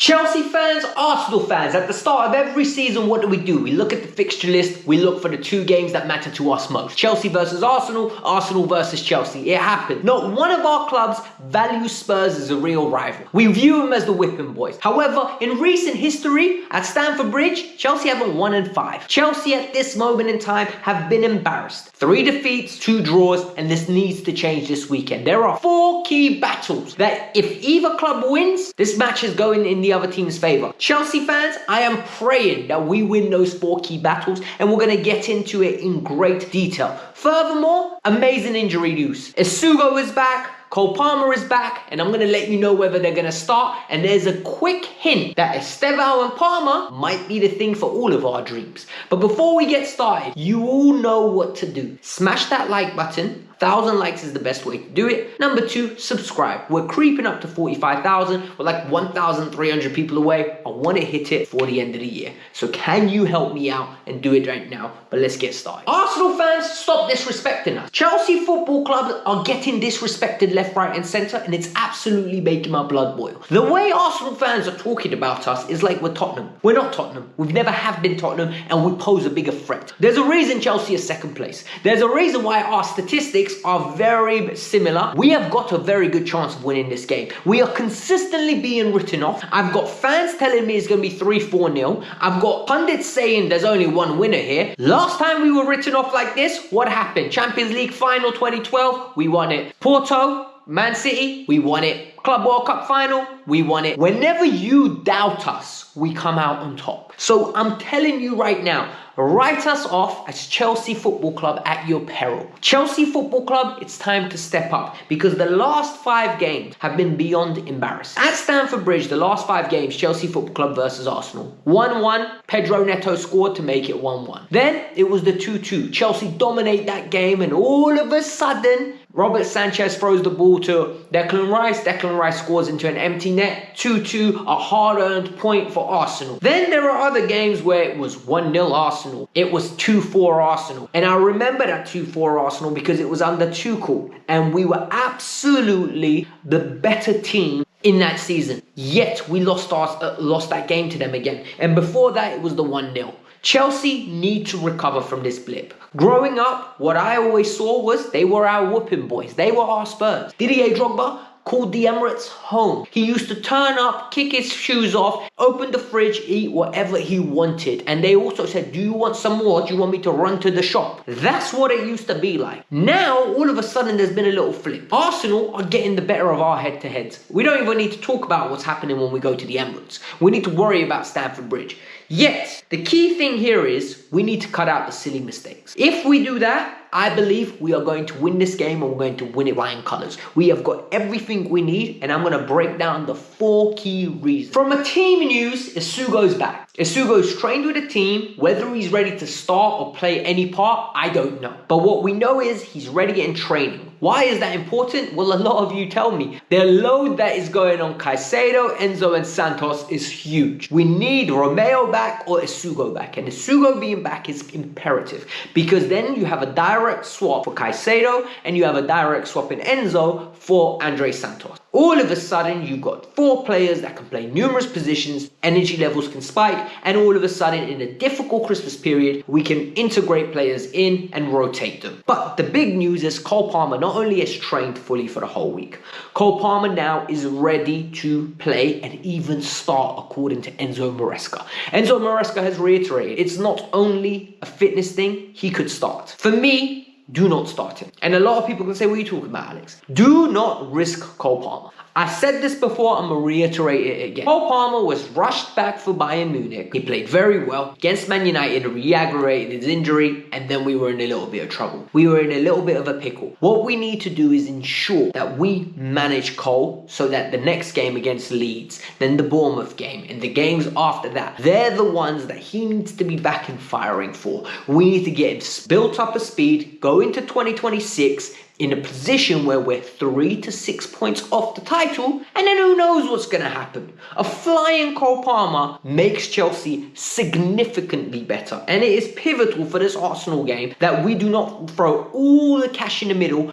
Chelsea fans, Arsenal fans, at the start of every season, what do? We look at the fixture list, we look for the two games that matter to us most. Chelsea versus Arsenal, Arsenal versus Chelsea. It happened. Not one of our clubs values Spurs as a real rival. We view them as the whipping boys. However, in recent history, at Stamford Bridge, Chelsea haven't won in 5. Chelsea at this moment in time have been embarrassed. 3 defeats, 2 draws, and this needs to change this weekend. There are 4 key battles that if either club wins, this match is going in the other team's favour. Chelsea fans, I am praying that we win those 4 key battles, and we're going to get into it in great detail. Furthermore, amazing injury news. Estevao is back. Cole Palmer is back, and I'm going to let you know whether they're going to start. And there's a quick hint that Estevao and Palmer might be the thing for all of our dreams. But before we get started, you all know what to do. Smash that like button. 1,000 likes is the best way to do it. Number 2, subscribe. We're creeping up to 45,000. We're like 1,300 people away. I want to hit it for the end of the year. So can you help me out and do it right now? But let's get started. Arsenal fans, stop disrespecting us. Chelsea football clubs are getting disrespected left, right and centre, and it's absolutely making my blood boil. The way Arsenal fans are talking about us is like we're Tottenham. We're not Tottenham. We've never have been Tottenham, and we pose a bigger threat. There's a reason Chelsea is second place. There's a reason why our statistics are very similar. We have got a very good chance of winning this game. We are consistently being written off. I've got fans telling me it's going to be 3-4-0. I've got pundits saying there's only one winner here. Last time we were written off like this, what happened? Champions League final 2012, we won it. Porto, Man City, we won it. Club World Cup final, we won it. Whenever you doubt us, we come out on top. So I'm telling you right now, write us off as Chelsea Football Club at your peril. Chelsea Football Club, it's time to step up because the last 5 games have been beyond embarrassing. At Stamford Bridge, the last 5 games, Chelsea Football Club versus Arsenal. 1-1, Pedro Neto scored to make it 1-1. Then it was the 2-2. Chelsea dominate that game, and all of a sudden, Robert Sanchez throws the ball to Declan Rice. Declan Rice scores into an empty net. 2-2, a hard-earned point for Arsenal. Then there are other games where it was 1-0 Arsenal. It was 2-4 Arsenal. And I remember that 2-4 Arsenal because it was under Tuchel. And we were absolutely the better team in that season. Yet we lost that game to them again. And before that, it was the 1-0. Chelsea need to recover from this blip. Growing up, what I always saw was they were our whooping boys. They were our Spurs. Didier Drogba called the Emirates home. He used to turn up, kick his shoes off, open the fridge, eat whatever he wanted. And they also said, do you want some more? Do you want me to run to the shop? That's what it used to be like. Now, all of a sudden, there's been a little flip. Arsenal are getting the better of our head-to-heads. We don't even need to talk about what's happening when we go to the Emirates. We need to worry about Stamford Bridge. Yet, the key thing here is we need to cut out the silly mistakes. If we do that, I believe we are going to win this game, and we're going to win it flying colours. We have got everything we need, and I'm going to break down the 4 key reasons. From a team news, Estevao is back. Estevao trained with the team. Whether he's ready to start or play any part, I don't know. But what we know is he's ready in training. Why is that important? Well, a lot of you tell me. The load that is going on Caicedo, Enzo and Santos is huge. We need Romeo back or Estevao back. And Estevao being back is imperative because then you have a direct swap for Caicedo and you have a direct swap in Enzo for Andre Santos. All of a sudden, you've got 4 players that can play numerous positions, energy levels can spike, and all of a sudden, in a difficult Christmas period, we can integrate players in and rotate them. But the big news is Cole Palmer not only is trained fully for the whole week, Cole Palmer now is ready to play and even start according to Enzo Maresca. Enzo Maresca has reiterated, it's not only a fitness thing, he could start. For me, do not start him. And a lot of people can say, what are you talking about, Alex? Do not risk Cole Palmer. I said this before, I'm going to reiterate it again. Cole Palmer was rushed back for Bayern Munich. He played very well against Man United, re-aggravated his injury, and then we were in a little bit of trouble. We were in a little bit of a pickle. What we need to do is ensure that we manage Cole so that the next game against Leeds, then the Bournemouth game, and the games after that, they're the ones that he needs to be back and firing for. We need to get him built up a speed, go into 2026, in a position where we're 3 to 6 points off the title, and then who knows what's going to happen. A flying Cole Palmer makes Chelsea significantly better, and it is pivotal for this Arsenal game that we do not throw all the cash in the middle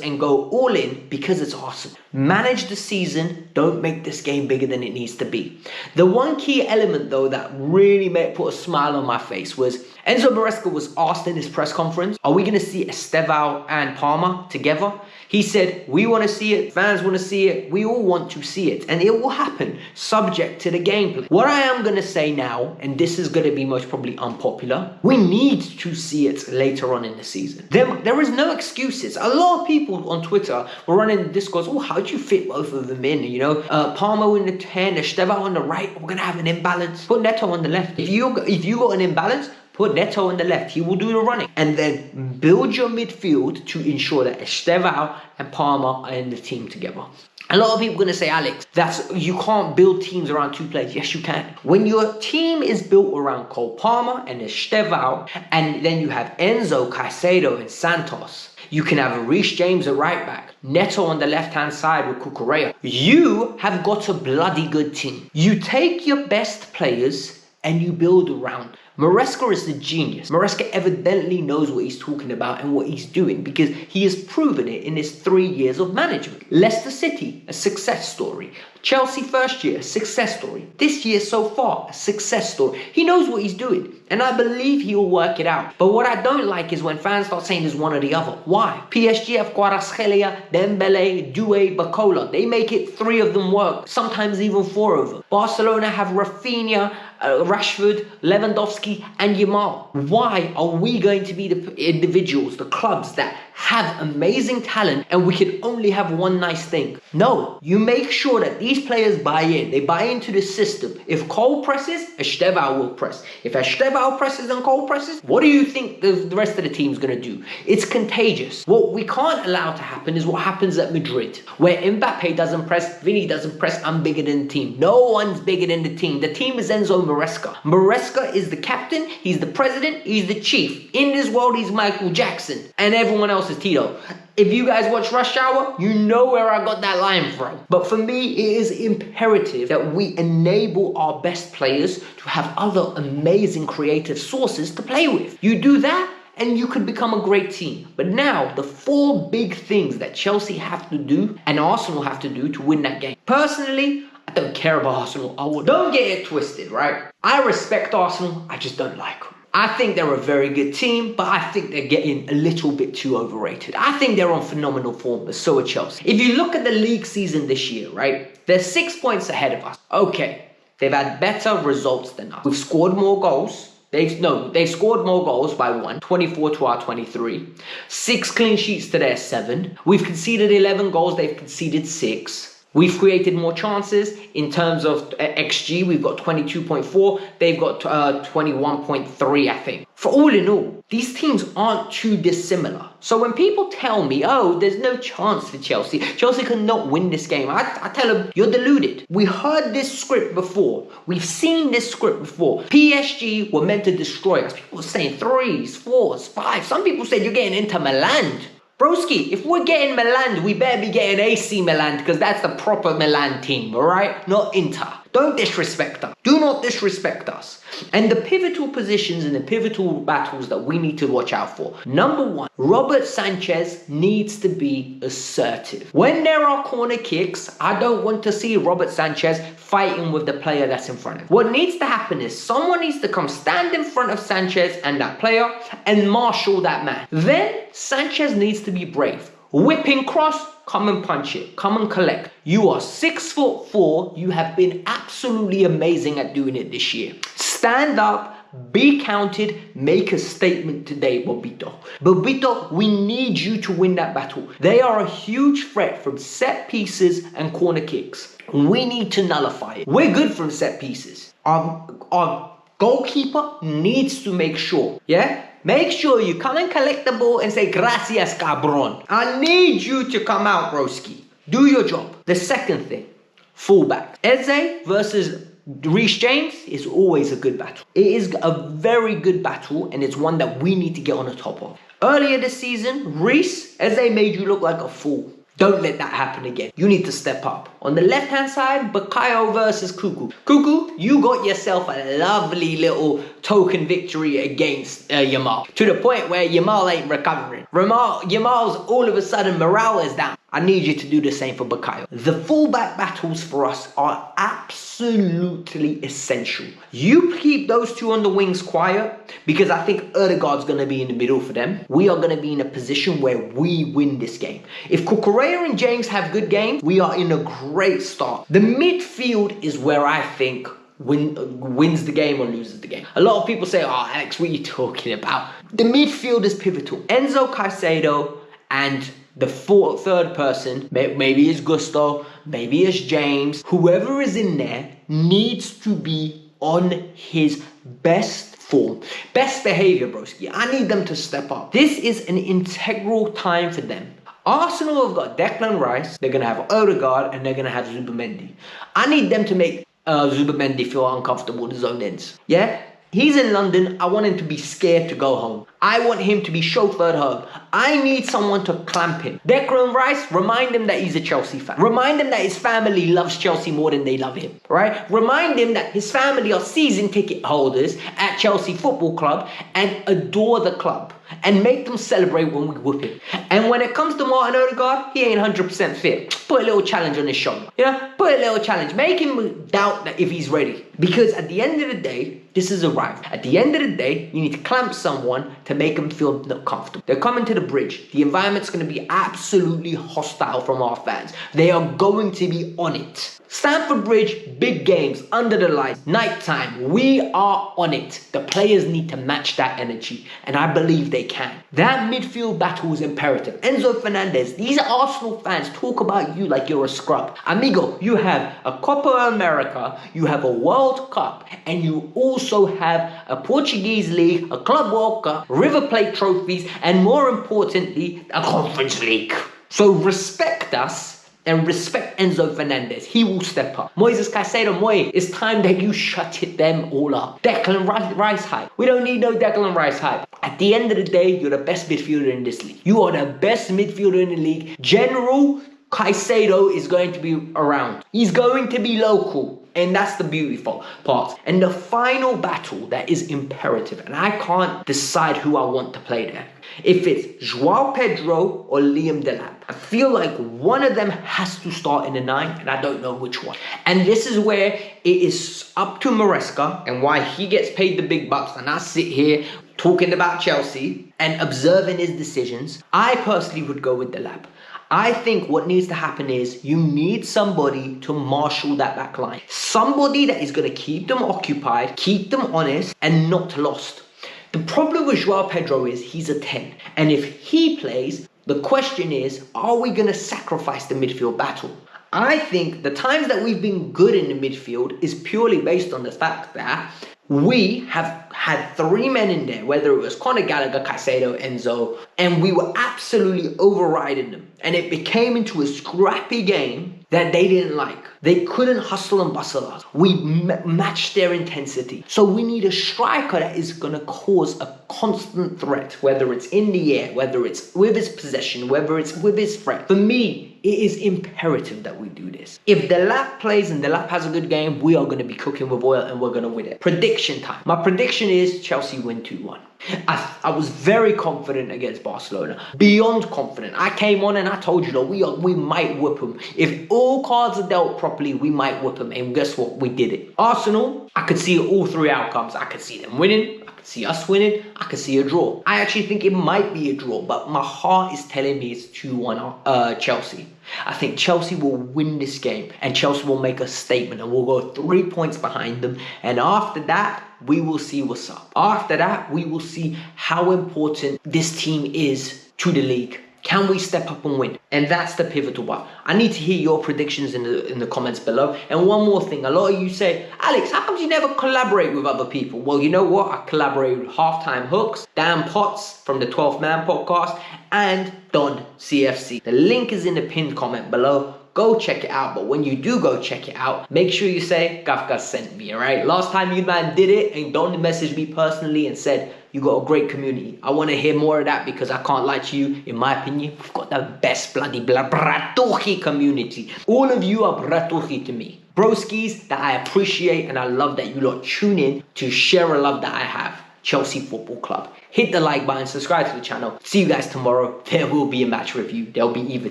and go all in because it's Arsenal. Manage the season, don't make this game bigger than it needs to be. The one key element though that really put a smile on my face was Enzo Maresca was asked in his press conference, are we going to see Estevao and Palmer together? He said, we want to see it, fans want to see it, we all want to see it, and it will happen, subject to the gameplay. What I am going to say now, and this is going to be most probably unpopular, we need to see it later on in the season. There is no excuses. A lot of people on Twitter were running the discourse, oh, how do you fit both of them in? You know, Palmer in the 10, Estevao on the right, we're going to have an imbalance. Put Neto on the left. If you got an imbalance, put Neto on the left, he will do the running. And then build your midfield to ensure that Estevao and Palmer are in the team together. A lot of people are going to say, Alex, you can't build teams around two players. Yes, you can. When your team is built around Cole Palmer and Estevao, and then you have Enzo, Caicedo, and Santos, you can have Reece James at right back, Neto on the left-hand side with Cucurella. You have got a bloody good team. You take your best players and you build around. Maresca is the genius. Maresca evidently knows what he's talking about and what he's doing because he has proven it in his 3 years of management. Leicester City, a success story. Chelsea first year, a success story. This year so far, a success story. He knows what he's doing and I believe he will work it out. But what I don't like is when fans start saying there's one or the other. Why? PSG have Kvaratskhelia, Dembele, Doué, Bacola. They make it 3 of them work, sometimes even 4 of them. Barcelona have Rafinha, Rashford, Lewandowski and Yamal. Why are we going to be the individuals, the clubs that have amazing talent and we can only have one nice thing? No, you make sure that these players buy in. They buy into the system. If Cole presses, Estevao will press. If Estevao presses and Cole presses, what do you think the rest of the team's going to do? It's contagious. What we can't allow to happen is what happens at Madrid, where Mbappe doesn't press, Vini doesn't press, I'm bigger than the team. No one's bigger than the team. The team is Enzo Maresca. Maresca is the captain, he's the president, he's the chief. In this world, he's Michael Jackson, and everyone else is Tito. If you guys watch Rush Hour, you know where I got that line from. But for me, it is imperative that we enable our best players to have other amazing creative sources to play with. You do that, and you could become a great team. But now, the 4 big things that Chelsea have to do and Arsenal have to do to win that game. Personally, I don't care about Arsenal. Don't get it twisted, right? I respect Arsenal, I just don't like them. I think they're a very good team, but I think they're getting a little bit too overrated. I think they're on phenomenal form, but so are Chelsea. If you look at the league season this year, right? They're 6 points ahead of us. Okay, they've had better results than us. We've scored more goals. They've scored more goals by 1, 24 to our 23. 6 clean sheets to their 7. We've conceded 11 goals, they've conceded 6. We've created more chances. In terms of XG, we've got 22.4. They've got 21.3, I think. For all in all, these teams aren't too dissimilar. So when people tell me, oh, there's no chance for Chelsea, Chelsea cannot win this game, I tell them, you're deluded. We heard this script before. We've seen this script before. PSG were meant to destroy us. People were saying 3s, 4s, 5s. Some people said you're getting Inter Milan. Broski, if we're getting Milan, we better be getting AC Milan because that's the proper Milan team, alright? Not Inter. Don't disrespect us. Do not disrespect us. And the pivotal positions and the pivotal battles that we need to watch out for. Number 1, Robert Sanchez needs to be assertive. When there are corner kicks, I don't want to see Robert Sanchez fighting with the player that's in front of him. What needs to happen is someone needs to come stand in front of Sanchez and that player and marshal that man. Then Sanchez needs to be brave. Whipping cross, come and punch it. Come and collect. You are 6'4". You have been absolutely amazing at doing it this year. Stand up, be counted, make a statement today, Bobito. Bobito, we need you to win that battle. They are a huge threat from set pieces and corner kicks. We need to nullify it. We're good from set pieces. Our goalkeeper needs to make sure, yeah? Make sure you come and collect the ball and say, gracias, cabron. I need you to come out, broski. Do your job. The second thing, fullback. Eze versus Reece James is always a good battle. It is a very good battle and it's one that we need to get on the top of. Earlier this season, Reece, Eze made you look like a fool. Don't let that happen again. You need to step up. On the left-hand side, Bakayo versus Cuckoo. Cuckoo, you got yourself a lovely little token victory against Yamal. To the point where Yamal ain't recovering. Yamal's all of a sudden morale is down. I need you to do the same for Bakayo. The fullback battles for us are absolutely essential. You keep those two on the wings quiet, because I think Ødegaard's going to be in the middle for them. We are going to be in a position where we win this game. If Cucurella and James have good games, we are in a great start. The midfield is where I think wins the game or loses the game. A lot of people say, oh, Alex, what are you talking about? The midfield is pivotal. Enzo Caicedo and the third person, maybe it's Gusto, maybe it's James, whoever is in there needs to be on his best form. Best behavior, broski. I need them to step up. This is an integral time for them. Arsenal have got Declan Rice, they're going to have Ødegaard, and they're going to have Zubimendi. I need them to make Zubimendi feel uncomfortable with his own ends. Yeah? He's in London. I want him to be scared to go home. I want him to be chauffeured home. I need someone to clamp him. Declan Rice, remind him that he's a Chelsea fan. Remind him that his family loves Chelsea more than they love him, right? Remind him that his family are season ticket holders at Chelsea Football Club and adore the club. And make them celebrate when we whoop him. And when it comes to Martin Ødegaard, he ain't 100% fit. Put a little challenge on his shoulder. You know, put a little challenge. Make him doubt that if he's ready. Because at the end of the day, this is a rival. At the end of the day, you need to clamp someone to make them feel not comfortable. They're coming to the bridge. The environment's going to be absolutely hostile from our fans. They are going to be on it. Stamford Bridge, big games, under the lights, nighttime. We are on it. The players need to match that energy, and I believe they can. That midfield battle is imperative. Enzo Fernandez, these Arsenal fans talk about you like you're a scrub. Amigo, you have a Copa America, you have a World Cup, and you also have a Portuguese League, a Club World Cup, River Plate trophies, and more importantly, a Conference League. So respect us. And respect Enzo Fernandez. He will step up. Moises Caicedo, it's time that you shut them all up. Declan Rice hype. We don't need no Declan Rice hype. At the end of the day, you're the best midfielder in this league. You are the best midfielder in the league. General Caicedo is going to be around. He's going to be local. And that's the beautiful part. And the final battle that is imperative, and I can't decide who I want to play there. If it's João Pedro or Liam Delap, I feel like one of them has to start in the 9, and I don't know which one. And this is where it is up to Maresca and why he gets paid the big bucks, and I sit here talking about Chelsea and observing his decisions. I personally would go with Delap. I think what needs to happen is you need somebody to marshal that back line. Somebody that is going to keep them occupied, keep them honest, and not lost. The problem with João Pedro is he's a 10. And if he plays, the question is, are we going to sacrifice the midfield battle? I think the times that we've been good in the midfield is purely based on the fact that we have had 3 men in there, whether it was Conor Gallagher, Caicedo, Enzo, and we were absolutely overriding them. And it became into a scrappy game that they didn't like. They couldn't hustle and bustle us. We matched their intensity. So we need a striker that is going to cause a constant threat, whether it's in the air, whether it's with his possession, whether it's with his threat. For me, it is imperative that we do this. If Delap plays and Delap has a good game, we are going to be cooking with oil and we're going to win it. Prediction time. My prediction is Chelsea win 2-1. I was very confident against Barcelona. Beyond confident. I came on and I told you that we might whip them. If all cards are dealt properly, we might whip them. And guess what? We did it. Arsenal, I could see all 3 outcomes. I could see them winning. I could see us winning. I could see a draw. I actually think it might be a draw, but my heart is telling me it's 2-1 Chelsea. I think Chelsea will win this game and Chelsea will make a statement and we'll go 3 points behind them. And after that, we will see what's up. After that, we will see how important this team is to the league. Can we step up and win? And that's the pivotal part. I need to hear your predictions in the comments below. And one more thing. A lot of you say, Alex, how come you never collaborate with other people? Well, you know what? I collaborate with Halftime Hooks, Dan Potts from the 12th Man podcast, and Don CFC. The link is in the pinned comment below. Go check it out. But when you do go check it out, make sure you say Kavkas sent me, alright? Last time you man did it and Don messaged me personally and said You got a great community. I want to hear more of that because I can't lie to you. In my opinion, we've got the best bloody Bratuki community. All of you are Bratuki to me. Broskis that I appreciate, and I love that you lot tune in to share a love that I have. Chelsea Football Club. Hit the like button, subscribe to the channel. See you guys tomorrow. There will be a match review. There'll be either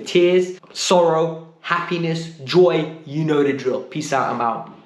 tears, sorrow, happiness, joy. You know the drill. Peace out. I'm out.